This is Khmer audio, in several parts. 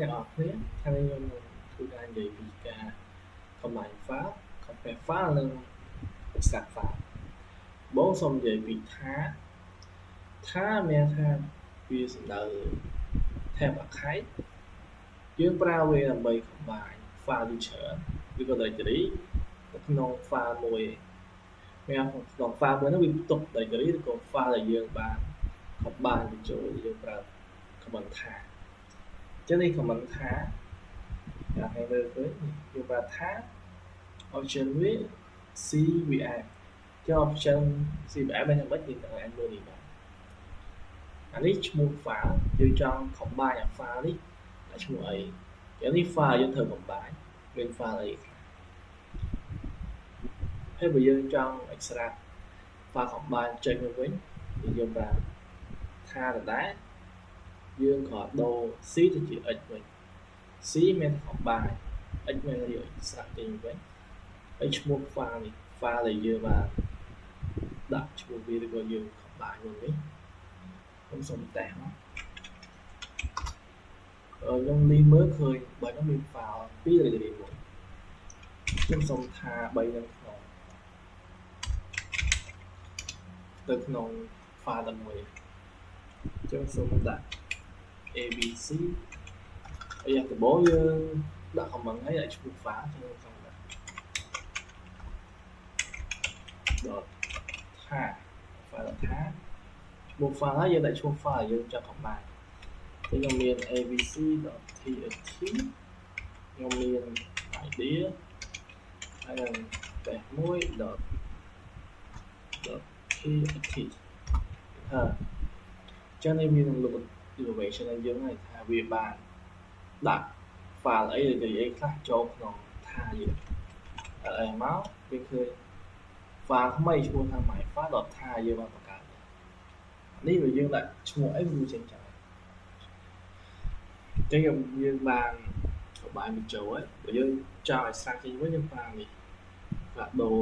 អ្នកនរគ្នាថ្ងៃនេះខ្ញុំនឹងធ្វើការនិយាយពីការ combine file compare file និង extract file បងសូមនិយាយពីថាមានថាវាសំដៅ tab archive យើងប្រើវាដើម្បី combine file ជាច្រើនឬក៏ directory នៅក្នុង file មួយមានក្នុង file មួយនោះវាផ្ទុក directory ឬក៏ file ដែលយើងបាន combine បញ្ចូលយើងប្រើ command ថាចឹងនេះ command ថាអ្នកនរមើលឃើញយើងប្រើថា option វា CVM ចុះ option CVM ហ្នឹងមិនយើងត្រូវអានមើលនេះបាទអានេះឈ្មោះ file យើងចង់ combine អា file នេះតែឈ្មោះអីចឹងនេះ file យើងត្រូវ combine មាន file អីខ្លះហើយបើយើងចង់ extract file combine ចេញមកវិញយើងប្រើថាដដែលយើងគ្រាន់ដូរ C ទៅជា X វិញ C មាន combine X មានរៀប extract ចេញវិញហើយឈ្មោះ file នេះ file ដែលយើងបានដាក់ឈ្មោះវាឬក៏យើង combine មកនេះខ្ញុំសូមតេស្តមកខ្ញុំលីមើលឃើញបើខ្ញុំមាន file 2 directory មួយខ្ញុំសូមថា3នៅក្នុង file តែមួយខ្ញុំសូមដាក់ abc ហើយយ៉ាងដំបូងយើងដាក់ comment ឲ្យឈ្មោះ file ខ្ញុំសូមដាក់ dot ថា file ថាឈ្មោះ file ហើយយើងដាក់ឈ្មោះ file យើងចង់ combine ខ្ញុំមាន abc.txt ខ្ញុំមាន idea ហើយនឹង test1.txt ចឹងនេះវានឹង load information ឲ្យយើងហើយថាវាបានដាក់ file អីខ្លះចូលក្នុងថាយើងអីមកវាឃើញ file ថ្មីឈ្មោះថា myfile.ថាយើងបានបង្កើតនេះវាយើងដាក់ឈ្មោះអីវាចេញចោលចឹងយើងបានបាយបញ្ចូលហើយបើយើងចង់ឲ្យ extract ចេញវិញយើងប្រើនេះដាក់ដូរ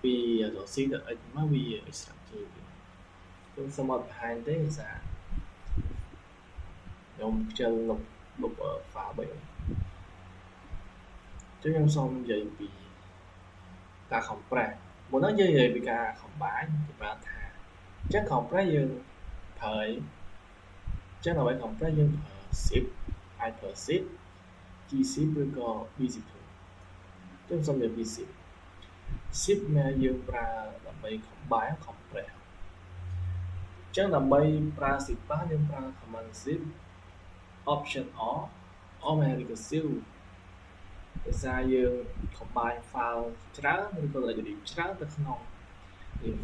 ពី C ទៅ X មកវា extract ចេញខ្ញុំសូមអត់បង្ហាញទេភាសាខ្ញុំខ្ជិលលុប file 3ចឹងខ្ញុំសូមនិយាយពីការ compress មុនហ្នឹងយើងនិយាយពីការ combine គេប្រើថាចឹង compress យើងប្រើអីចឹងដើម្បី compress យើងប្រើ zip hyperzip gzip ឬក៏ bzip ចឹងសូមនិយាយពី zip zip ដែលយើងប្រើដើម្បី combine compress ចឹងដើម្បីប្រើ zip បានយើងប្រើ command zip option or មាន recursive ដោយសារយើង combine file ច្រើនឬក៏ directory ច្រើនទៅក្នុង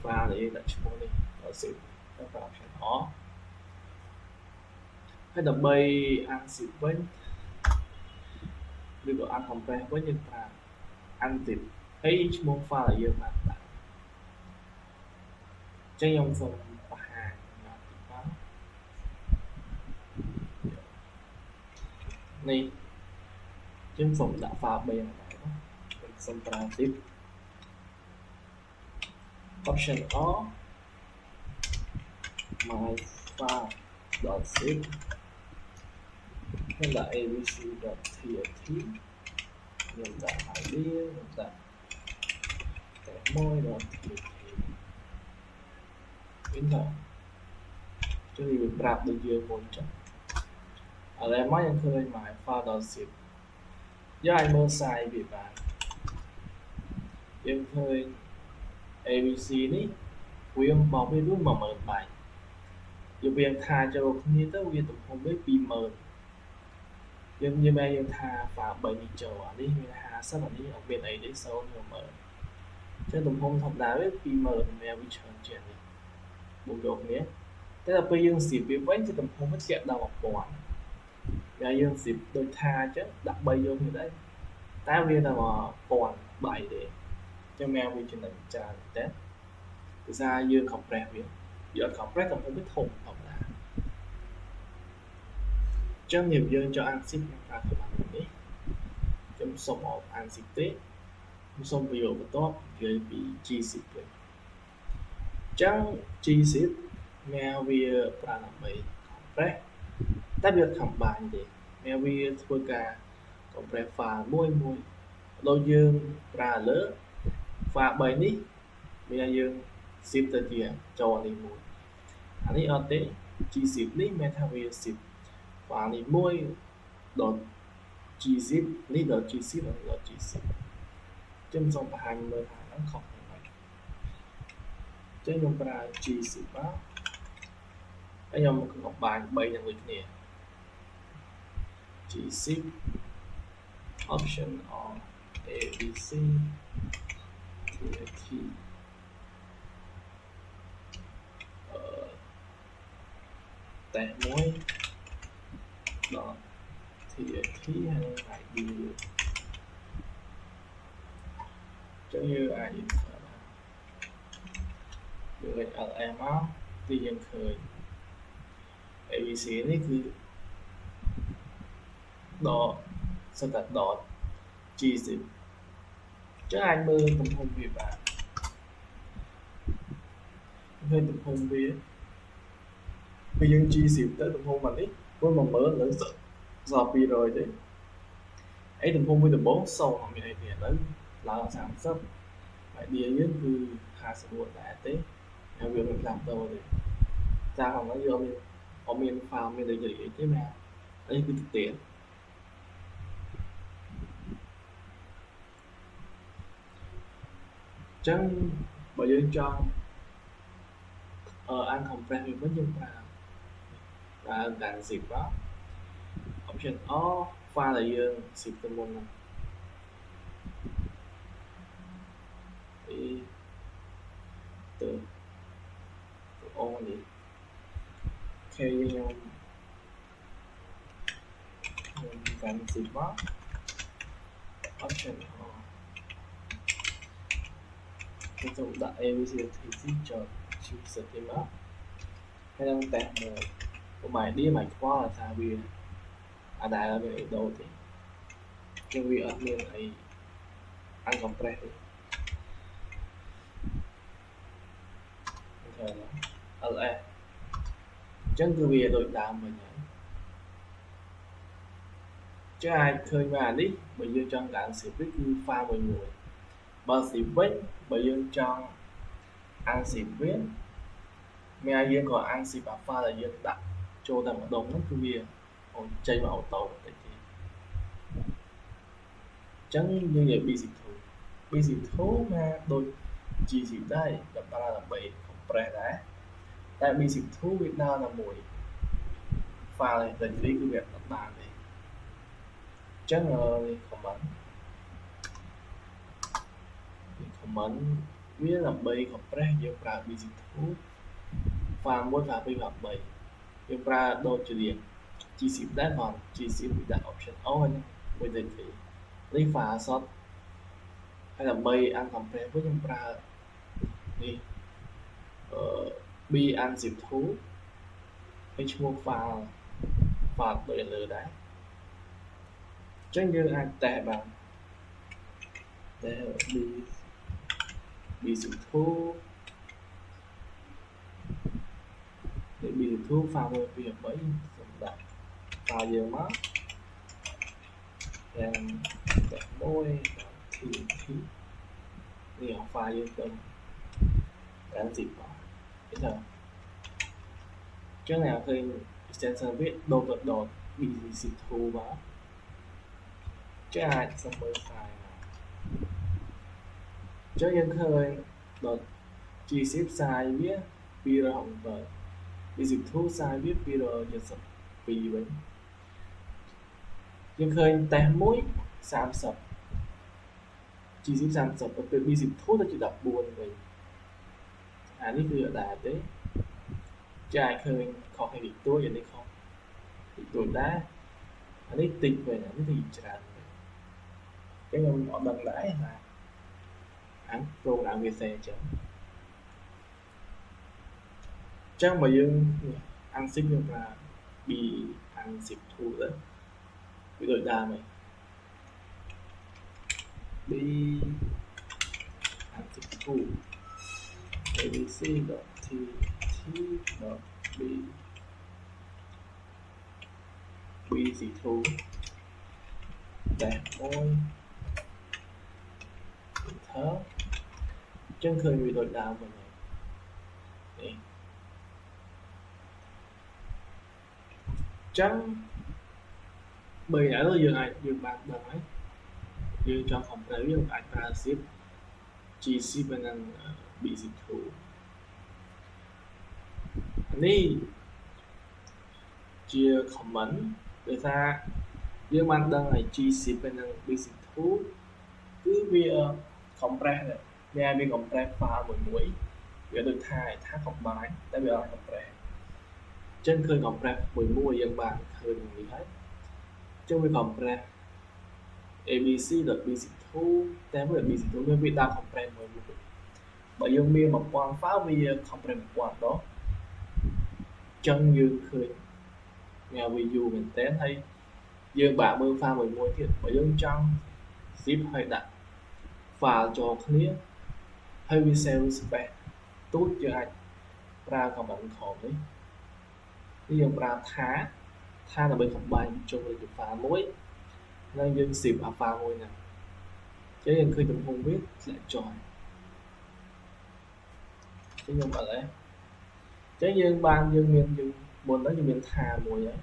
file ដែលយើងដាក់ឈ្មោះនេះដល់ zip ទៅប្រើ option or ហើយដើម្បី unzip វិញឬក៏ uncompress វិញយើងប្រើ unzip ហើយឈ្មោះ file ដែលយើងបានដាក់ចឹងខ្ញុំសូមបង្ហាញមកទីផងនេះខ្ញុំសូមដាក់ file 3ហ្នឹងដែរខ្ញុំសូមប្រើ zip option or myfile.zip ខ្ញុំដាក់ abc.txt ខ្ញុំដាក់ idea ខ្ញុំដាក់ test1.txt Enter ជួយវាប្រាប់ដូចយើងមុនចឹងឥឡូវមកយើងឃើញ myfile.zip យើងអាចមើល size វាបានយើងឃើញ abc នេះវារបស់វា10000 byte យើងវាថាចូលគ្នាទៅវាទំហំវា20000យើងថា file 3នេះចូលអានេះមាន50អានេះអត់មានអីទេ0 10000ចឹងទំហំធម្មតាវា20000វាច្រើនជាងនេះបូកយកគ្នាតែដល់ពេលយើង zip វាវិញគឺទំហំវាធ្លាក់ដល់1000តែយើង zip ដូចថាអញ្ចឹងដាក់3យកគ្នាដែរតែវាដល់1000 byte ទេចឹងវាចំណេញច្រើនតែដោយសារយើង compress វាយើងអត់ compress ទំហំវាធំធម្មតាចឹងយើងចង់ unzip ខ្ញុំប្រើ command នេះខ្ញុំសុំអត់ unzip ទេខ្ញុំសុំប្រយោគបន្ទាប់និយាយពី gzip វិញចឹង gzip វាប្រើដើម្បី compress តែវាខំបានទេតែវាធ្វើការ compress file មួយដូចយើងប្រើលើ file 3នេះវាយើង zip ទៅជាចូលនេះមួយអានេះអត់ទេ gzip នេះមានថាវា zip file នេះមួយ .gzip នេះ .gzip និង .gzip ចឹងសូមបង្ហាញមើលថាហ្នឹងខុសយ៉ាងម៉េចចឹងខ្ញុំប្រើ gzip មកហើយខ្ញុំកំបាញ់3យ៉ាងដូចគ្នា gzip option on abc tatតែមួយ dot tat ហើយនឹង id ចឹងយើងអាចយើង lm មកទីយើងឃើញ abc នេះគឺ dot សិតតែ dot gzip ចឹងអាចមើលទំហំវាបានឃើញទំហំវាពេលយើង gzip ទៅទំហំអានេះព្រោះ10000លើសល់200ទេអីទំហំមួយដំបូង0អត់មានអីទេឥឡូវឡើង30 idea យើងគឺ54ដែរទេហើយវាមិនផ្លាស់ប្ដូរទេចាស់ហ្នឹងយើងអត់មាន file មានដូចអីទេណាអីគឺទៅទៀតចឹងបើយើងចង់uncompress វាវិញយើងប្រើការ zip មក option all file ដែលយើង zip ទៅមុនហ្នឹងទៅអូនេះគេខ្ញុំកាន់ zip មក option all ខ្ញុំសូមដាក់ abc ចុច shift setting មកហើយនឹងតែមួយប្រហែល ID មិនខ្វល់ថាវាអាដែលវាអីដូរទេគឺវាអត់មានអី uncompress ទេls ចឹងគឺវាដូចដើមវិញហើយចឹងអាចឃើញว่าនេះបើយើងចង់កាន់ zip គឺ file មួយបើ zip វិញបើយើងចង់ unzip វាមានយើងក៏ unzip file ដែលយើងដាក់ចូលតែម្ដងហ្នឹងគឺវាចេញមកអូតូបន្តិចទេចឹងយើងនិយាយ bzip2 ណាដូច gzip ដែរប្រើដើម្បី compress ដែរតែ bzip2 វាដើរតែមួយ file ដែលនេះគឺវាអត់បានទេចឹងcomment វាដើម្បី compress យើងប្រើ bzip2 file 1 file 2 file 3យើងប្រើដូចជារៀង gzip ដែរផង gzip វាដាក់ option all មួយទៅទីនេះ file សតហើយដើម្បី uncompress វិញខ្ញុំប្រើនេះbunzip2 ហើយឈ្មោះ file ដូចលើដែរចឹងយើងអាចតេស្តបានតែ bzip2 bzip2 file 1 2 3សម្រាប់ file យើងមកយ៉ាងតែមួយ txt នេះ file យើងទៅកាន់ zip មកគេថាចឹងអ្នកឃើញ extension វាដូរទៅ bzip2 មកចឹងអាចសំមើ file ចឹងយើងឃើញ .gzip size វា267 bzip2 size វា272វិញយើងឃើញតេស្តមួយ30 gzip 30ទៅពេល bzip2 ទៅជា14វិញអានេះគឺអត់ដែរទេចាឃើញខុសគ្នាតិចតួចអានេះខុសតិចតួចដែរអានេះតិចវិញអានេះតិចច្រើនវិញចឹងខ្ញុំអត់ដឹងដែរថាអាន program វាសេអញ្ចឹងបើយើង unzip យើងប្រើ bunzip2 ទៅវាដូចដើមហ្នឹង bunzip2 abc.tt.b bc2 តែមួយenter ចឹងឃើញវាដូចដើមហ្នឹងនេះចឹងបើឥឡូវយើងបានដឹងហើយយើងចង់ compare វាអាចប្រើ zip gc ទៅនឹង bc2 នេះជា comment ដោយសារយើងបានដឹងហើយ gc ទៅនឹង bc2 គឺវា compress វាឲ្យវា compress file មួយវាដូចថា combine តែវាអត់ compress ចឹងឃើញ compress មួយយើងបានឃើញនេះហើយចឹងវា compress abc.bc2 តែវា bc2 វាដាក់ compress មួយបើយើងមាន 1000 file វា compress 1000ដងចឹងយើងឃើញវាយូរមែនតើហើយយើងបាក់មើល file មួយទៀតបើយើងចង់ zip ហើយដាក់ file ចូលគ្នាហើយវា save space ទូចយើងអាចប្រើ command ខំនេះយើងប្រើថាដើម្បី combine ចូលទៅជា file មួយហើយយើង zip file មួយហ្នឹងចឹងយើងឃើញទំហំវាធ្លាក់ចុះចឹងខ្ញុំអត់ទេចឹងយើងមានមុនហ្នឹងយើងមានថាមួយហើយ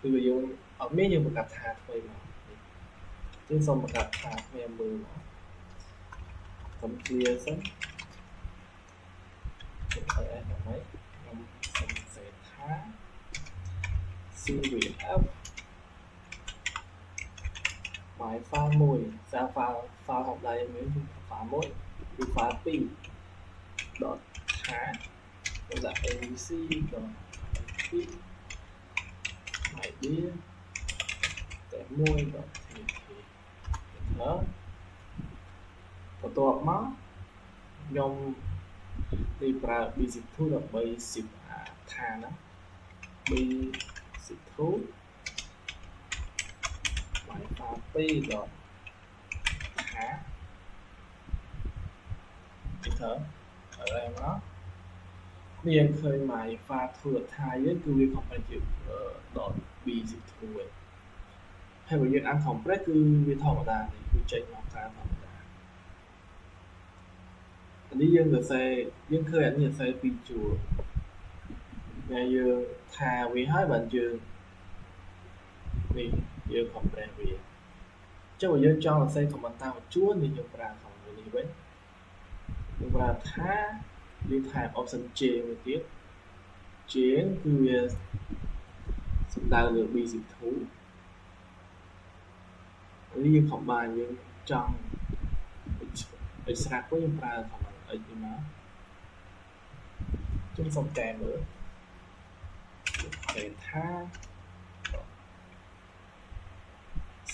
គឺយើងអត់មានយើងបង្កើតថាថ្មីមកចឹងសូមបង្កើតថាថ្មីមើលមកខ្ញុំ clear សិនខ្ញុំឲ្យហ្នឹងហើយខ្ញុំសូមសេថា cvf my file មួយសារ file ហកដៃមានគឺ file មួយគឺ file 2 dot ថាដាក់ abc dot idea តែមួយ dot tk បន្ទាប់មកខ្ញុំទីប្រើ bc2 ដើម្បី zip ថាណា bc2 my file 2 dot ថា enter ហើយមកយើងឃើញ my file 2 dot ថាយើងគឺវា compress ជា dot bc2 ហើយបើយើងអាន compress គឺវាធម្មតាទេគឺចេញមកការធម្មតានេះយើងសរសេរយើងឃើញអានេះសរសេរពីរជួរតែយើងថាវាហើយបានយើងនេះយើង compress វាចុះបើយើងចង់សរសេរ comment តាមជួរនេះយើងប្រើ comment នេះវិញយើងប្រើថាយើងថែម option J មួយទៀត J គឺវាសំដៅលើ bc2 នេះយើង combine យើងចង់ extract វិញយើងប្រើ comment x នេះមកចឹងសូមកែមើលគេថា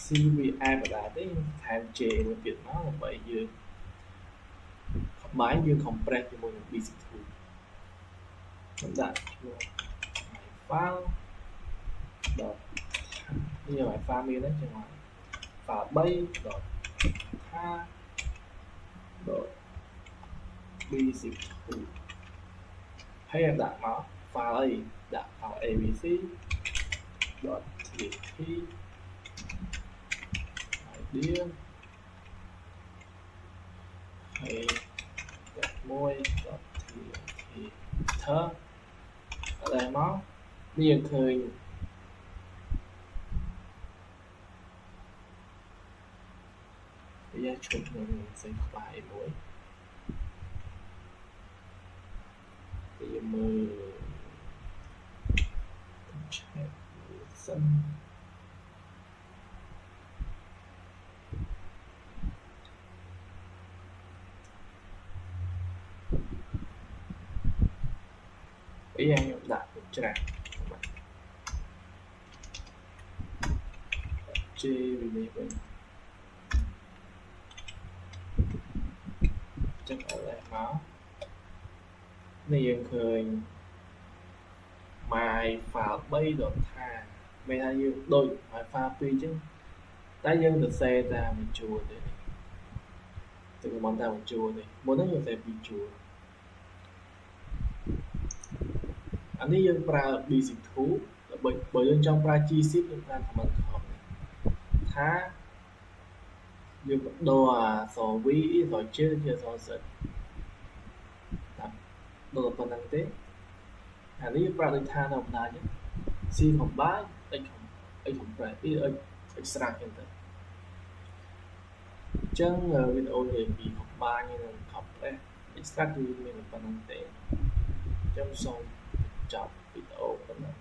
cvf បដាទេថែម J មួយទៀតមកដើម្បីយើង combine យើង compress ជាមួយនឹង bc2 ខ្ញុំដាក់ឈ្មោះ file dot នេះឲ្យ file មានហ្នឹងចឹងមក file 3 dot ថា dot bc2 ហើយដាក់មក file អីដាក់ file abc dot txt idea ហើយដាក់មួយ dot txt enter តែមកនេះយើងឃើញវាឈប់នឹងសេះក្បាយមួយវាមើលឆែកសិនវាខ្ញុំដាក់ច្រាស់ជេវានេះវិញចឹងអត់ដែរមកនេះយើងឃើញ my file 3 dot ថាមានថាយើងដូច my file 2 ចឹងតែយើងសរសេរតាមមួយជួរទេទៅមិនតាមមួយជួរទេមុនហ្នឹងយើងសរសេរពីរជួរអានេះយើងប្រើ bc2 បើយើងចង់ប្រើ G10 យើងប្រើ command ខំថាយើងបដូរអក្សរ V អក្សរ J ជាអក្សរ Z បាទដូរប៉ុណ្្នឹងទេអានេះយើងប្រើដូចថាធម្មតាអញ្ចឹង C ខំបាយ X ខំប្រែ X ស្រាក់អញ្ចឹងទៅអញ្ចឹងវីដេអូនិយាយពីខំបាយនិងខំប្រែ X ស្រាក់គឺមានប៉ុណ្្នឹងទេអញ្ចឹងសូមចប់វីដេអូប៉ុណ្ណឹង